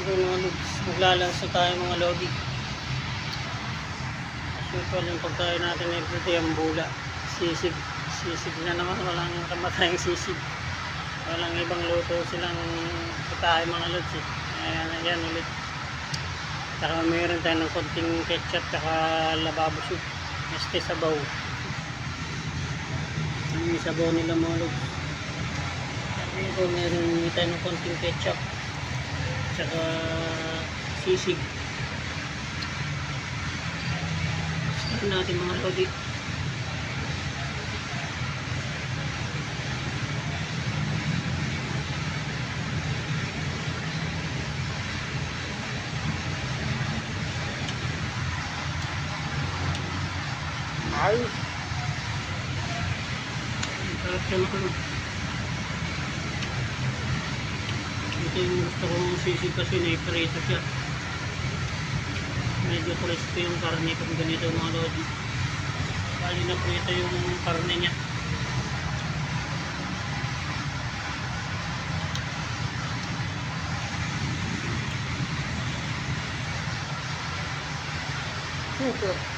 Okay mga lods, maglalansa tayo mga lodi. As usual yung pagkain natin everyday ang bula. Sisig. Sisig na naman, walang kamatayang sisig. Walang ibang luto silang pagkain mga lods eh. Ayan ulit. Saka mayroon tayo ng konting ketchup saka lababo soup. Este sabaw. Yung sabaw nila mga lods. Ito mayroon tayo ng konting ketchup saka sisig. Saan natin mga lodi. Ayos. Sarap siya mga lodi. Ito yung gusto kong sisig kasi naiprito siya. Medyo crispy yung karne pag ganito mga lodi. Bali na prito yung karne niya. Super.